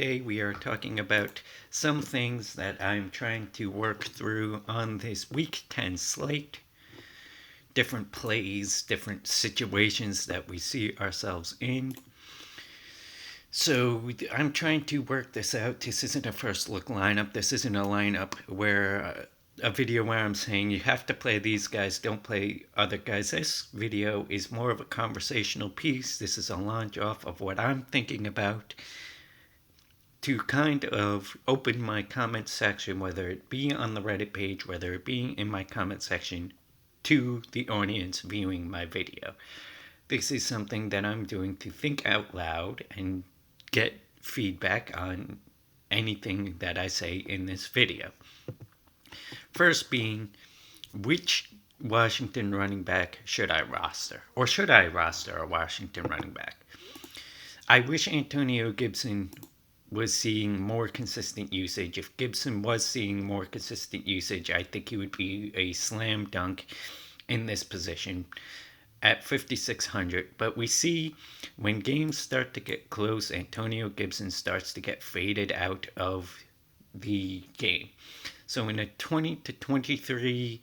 Today we are talking about some things that I'm trying to work through on this Week 10 slate. Different plays, different situations that we see ourselves in. So I'm trying to work this out. This isn't a first look lineup. This isn't a lineup where a video where I'm saying you have to play these guys, don't play other guys. This video is more of a conversational piece. This is a launch off of what I'm thinking about to kind of open my comment section, whether it be on the Reddit page, whether it be in my comment section, to the audience viewing my video. This is something that I'm doing to think out loud and get feedback on anything that I say in this video. First being, which Washington running back should I roster? Or should I roster a Washington running back? I wish Antonio Gibson was seeing more consistent usage. If Gibson was seeing more consistent usage, I think he would be a slam dunk in this position at 5,600. But we see when games start to get close, Antonio Gibson starts to get faded out of the game. So in a 20 to 23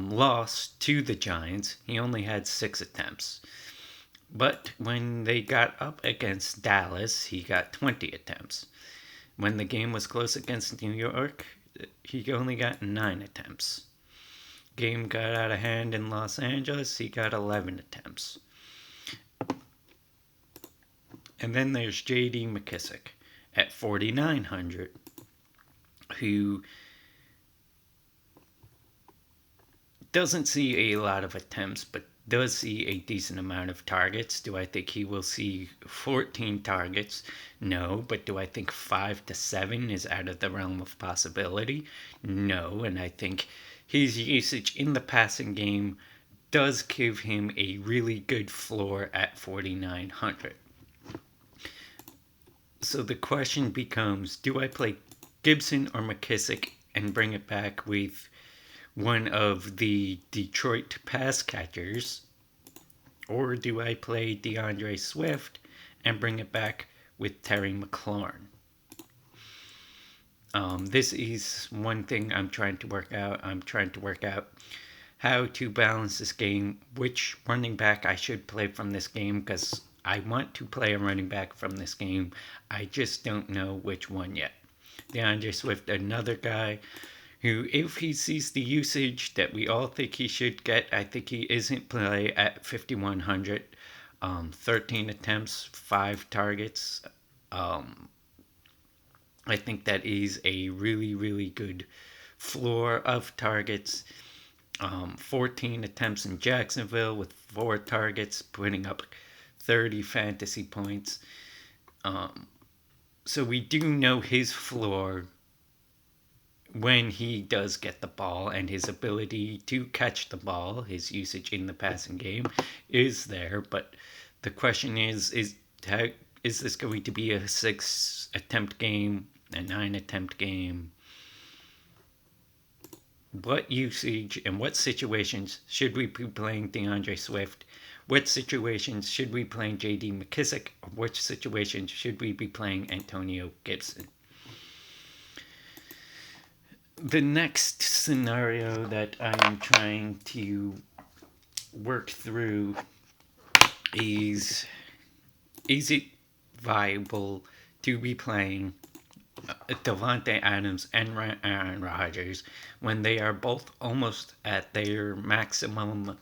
loss to the Giants, he only had 6 attempts. But when they got up against Dallas, he got 20 attempts. When the game was close against New York, he only got 9 attempts. Game got out of hand in Los Angeles, he got 11 attempts. And then there's J.D. McKissic at 4,900, who doesn't see a lot of attempts, but does see a decent amount of targets. Do I think he will see 14 targets? No. But do I think 5 to 7 is out of the realm of possibility? No. And I think his usage in the passing game does give him a really good floor at 4,900. So the question becomes, do I play Gibson or McKissic and bring it back with one of the Detroit pass catchers, or do I play DeAndre Swift and bring it back with Terry McLaurin? This is one thing I'm trying to work out. I'm trying to work out how to balance this game, which running back I should play from this game, because I want to play a running back from this game. I just don't know which one yet. DeAndre Swift, another guy who, if he sees the usage that we all think he should get, I think he isn't play at 5,100. 13 attempts, 5 targets. I think that is a really, really good floor of targets. 14 attempts in Jacksonville with 4 targets, putting up 30 fantasy points. So we do know his floor when he does get the ball, and his ability to catch the ball, his usage in the passing game is there. But the question is this going to be a 6 attempt game, a 9 attempt game? What usage and what situations should we be playing DeAndre Swift? What situations should we be playing J.D. McKissic? Or which situations should we be playing Antonio Gibson? The next scenario that I am trying to work through is it viable to be playing Davante Adams and Aaron Rodgers when they are both almost at their maximum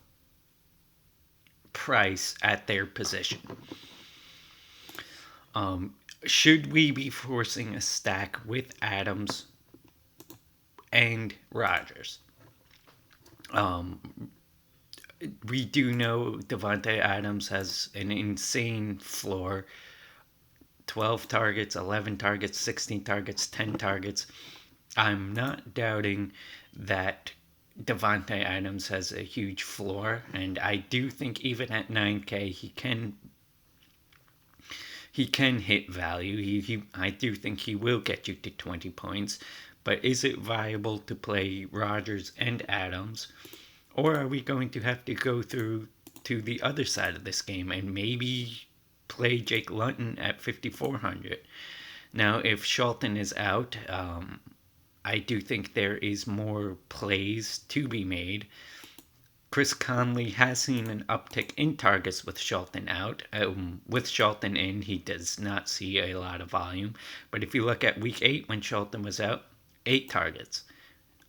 price at their position? Should we be forcing a stack with Adams and Rodgers? We do know Davante Adams has an insane floor. 12 targets, 11 targets, 16 targets, 10 targets. I'm not doubting that Davante Adams has a huge floor, and I do think even at 9K he can hit value. I do think he will get you to 20 points. But is it viable to play Rodgers and Adams? Or are we going to have to go through to the other side of this game and maybe play Jake Luton at 5,400. Now, if Shelton is out, I do think there is more plays to be made. Chris Conley has seen an uptick in targets with Shelton out. With Shelton in, he does not see a lot of volume. But if you look at week 8 when Shelton was out, 8 targets.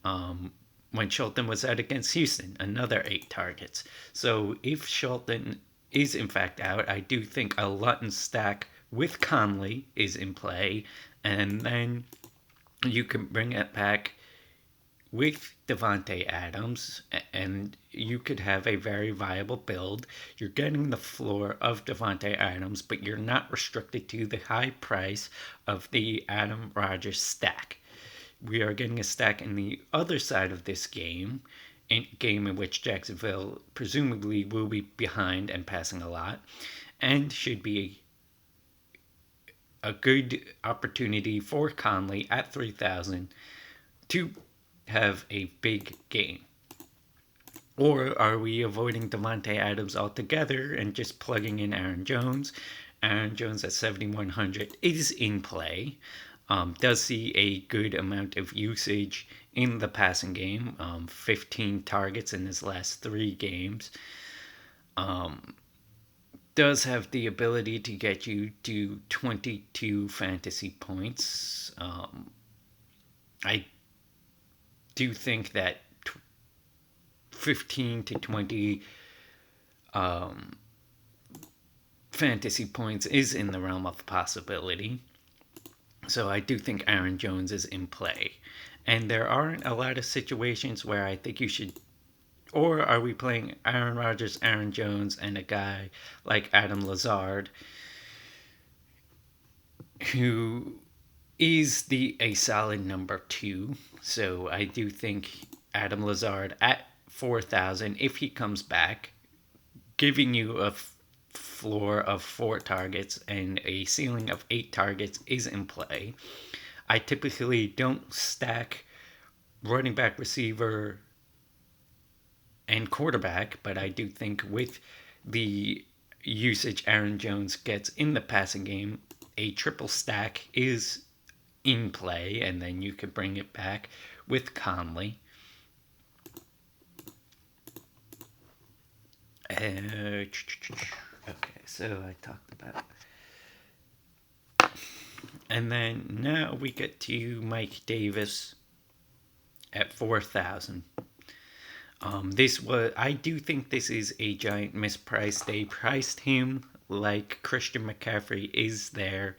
When Shelton was out against Houston, another 8 targets. So if Shelton is in fact out, I do think a Luton stack with Conley is in play. And then you can bring it back with Davante Adams, and you could have a very viable build. You're getting the floor of Davante Adams, but you're not restricted to the high price of the Adam Rodgers stack. We are getting a stack in the other side of this game, a game in which Jacksonville presumably will be behind and passing a lot, and should be a good opportunity for Conley at 3,000 to have a big game. Or are we avoiding Davante Adams altogether and just plugging in Aaron Jones? Aaron Jones at 7,100 is in play. Does see a good amount of usage in the passing game. 15 targets in his last 3 games. Does have the ability to get you to 22 fantasy points. I do think that 15 to 20 fantasy points is in the realm of possibility. So I do think Aaron Jones is in play. And there aren't a lot of situations where I think you should... Or are we playing Aaron Rodgers, Aaron Jones, and a guy like Adam Lazard, who is a solid number 2. So I do think Adam Lazard at 4,000, if he comes back, giving you a floor of 4 targets and a ceiling of 8 targets is in play. I typically don't stack running back, receiver, and quarterback, but I do think with the usage Aaron Jones gets in the passing game, a triple stack is in play, and then you could bring it back with Conley. Okay, so I talked about... And then now we get to Mike Davis at 4,000. I do think this is a giant misprice. They priced him like Christian McCaffrey is there.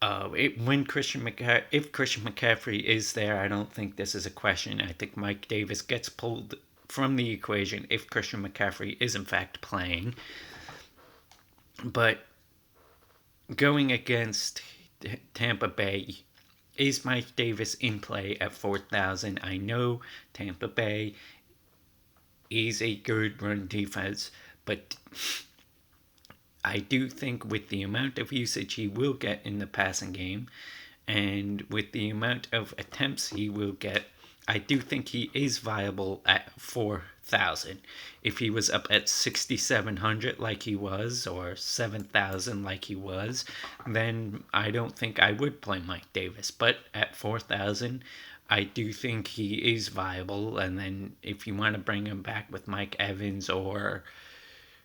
If Christian McCaffrey is there, I don't think this is a question. I think Mike Davis gets pulled from the equation if Christian McCaffrey is in fact playing. But going against Tampa Bay, is Mike Davis in play at 4,000? I know Tampa Bay is a good run defense, but I do think with the amount of usage he will get in the passing game, and with the amount of attempts he will get, I do think he is viable at 4,000. If he was up at 6,700 like he was, or 7,000 like he was, then I don't think I would play Mike Davis. But at 4,000, I do think he is viable. And then if you want to bring him back with Mike Evans or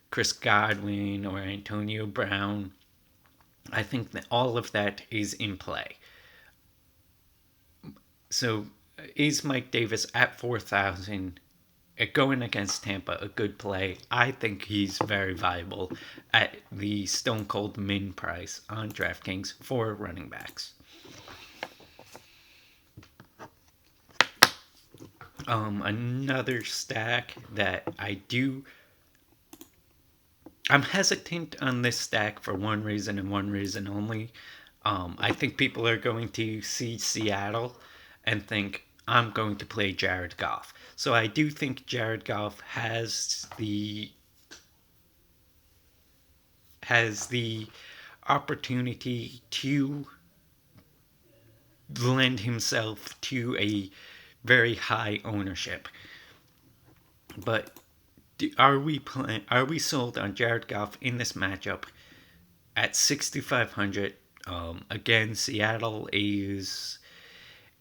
Chris Godwin or Antonio Brown, I think that all of that is in play. So is Mike Davis at 4,000 going against Tampa a good play? I think he's very viable at the stone cold min price on DraftKings for running backs. Another stack that I'm hesitant on this stack for one reason and one reason only. I think people are going to see Seattle and think, I'm going to play Jared Goff. So I do think Jared Goff has the opportunity to lend himself to a very high ownership. But Are we sold on Jared Goff in this matchup at 6,500? Again, Seattle is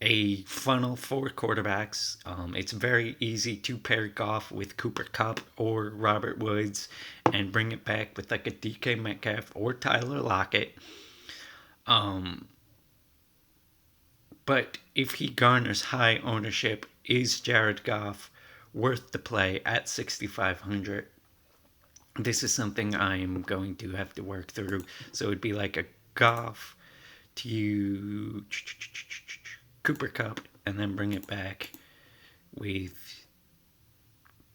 a funnel for quarterbacks. It's very easy to pair Goff with Cooper Kupp or Robert Woods and bring it back with like a DK Metcalf or Tyler Lockett. But if he garners high ownership, is Jared Goff worth the play at 6,500? This is something I'm going to have to work through. So it'd be like a Goff to Cooper Kupp and then bring it back with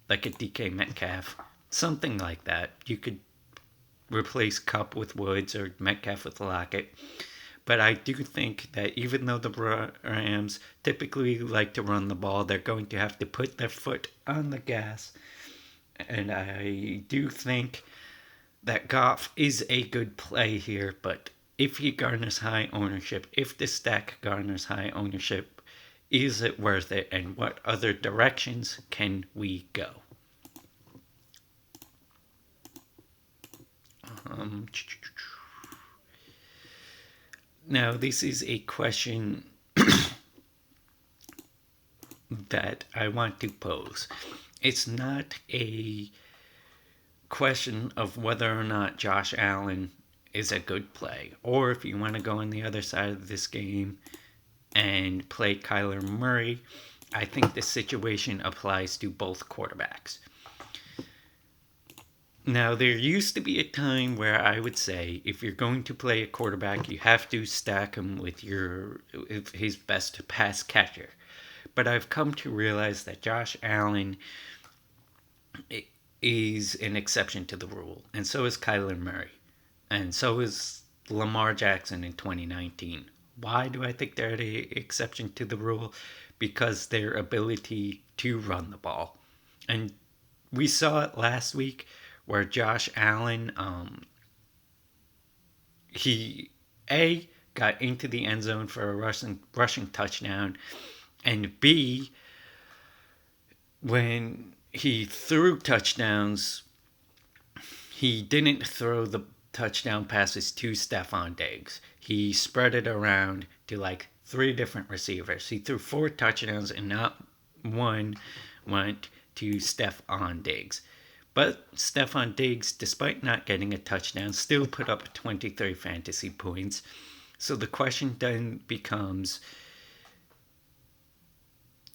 like a DK Metcalf. Something like that. You could replace Kupp with Woods or Metcalf with Lockett. But I do think that even though the Rams typically like to run the ball, they're going to have to put their foot on the gas. And I do think that Goff is a good play here, but if he garners high ownership, if the stack garners high ownership, is it worth it? And what other directions can we go? Now, this is a question that I want to pose. It's not a question of whether or not Josh Allen is a good play, or if you want to go on the other side of this game and play Kyler Murray. I think this situation applies to both quarterbacks. Now, there used to be a time where I would say if you're going to play a quarterback, you have to stack him with his best pass catcher. But I've come to realize that Josh Allen is an exception to the rule, and so is Kyler Murray, and so is Lamar Jackson in 2019. Why do I think they're the exception to the rule? Because their ability to run the ball. And we saw it last week where Josh Allen, he got into the end zone for a rushing touchdown, and B, when he threw touchdowns, he didn't throw the touchdown passes to Stefon Diggs. He spread it around to like 3 different receivers. He threw 4 touchdowns and not one went to Stefon Diggs. But Stefon Diggs, despite not getting a touchdown, still put up 23 fantasy points. So the question then becomes,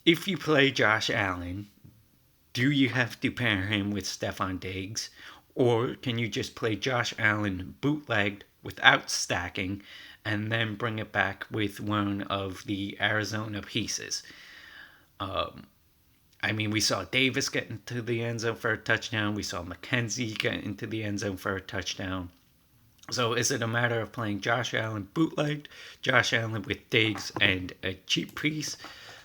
if you play Josh Allen, do you have to pair him with Stefon Diggs? Or can you just play Josh Allen bootlegged without stacking and then bring it back with one of the Arizona pieces? We saw Davis get into the end zone for a touchdown. We saw McKenzie get into the end zone for a touchdown. So is it a matter of playing Josh Allen bootlegged, Josh Allen with Diggs and a cheap piece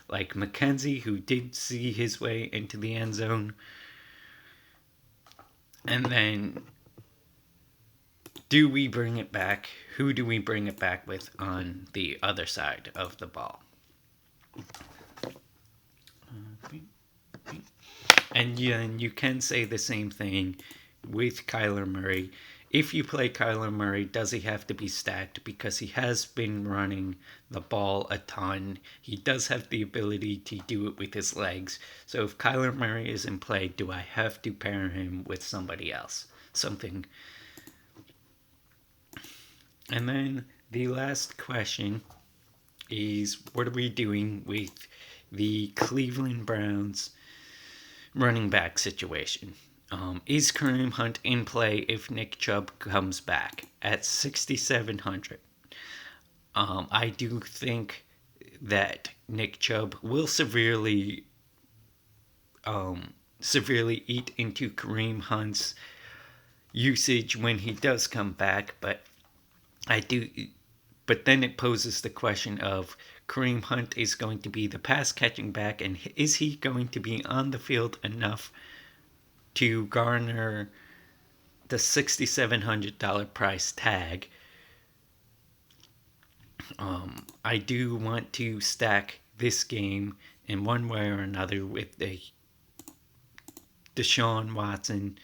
like McKenzie, who did see his way into the end zone? And then do we bring it back? Who do we bring it back with on the other side of the ball? And you can say the same thing with Kyler Murray. If you play Kyler Murray, does he have to be stacked? Because he has been running the ball a ton. He does have the ability to do it with his legs. So if Kyler Murray is in play, do I have to pair him with somebody else? Something. And then the last question is, what are we doing with the Cleveland Browns running back situation? Is Kareem Hunt in play if Nick Chubb comes back at 6,700? I do think that Nick Chubb will severely eat into Kareem Hunt's usage when he does come back, but then it poses the question of Kareem Hunt is going to be the pass catching back, and is he going to be on the field enough to garner the $6,700 price tag? I do want to stack this game in one way or another with a Deshaun Watson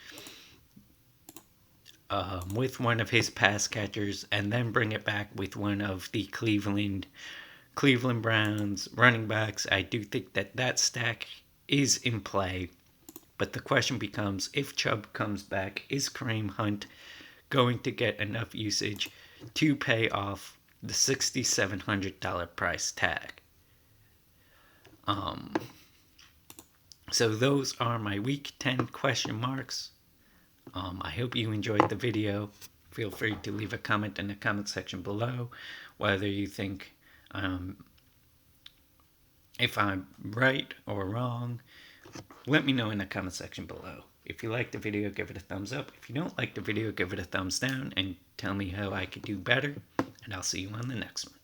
with one of his pass catchers, and then bring it back with one of the Cleveland Browns running backs. I do think that stack is in play. But the question becomes, if Chubb comes back, is Kareem Hunt going to get enough usage to pay off the $6,700 price tag? So those are my week 10 question marks. I hope you enjoyed the video. Feel free to leave a comment in the comment section below, whether you think if I'm right or wrong. Let me know in the comment section below. If you like the video, give it a thumbs up. If you don't like the video, give it a thumbs down and tell me how I could do better. And I'll see you on the next one.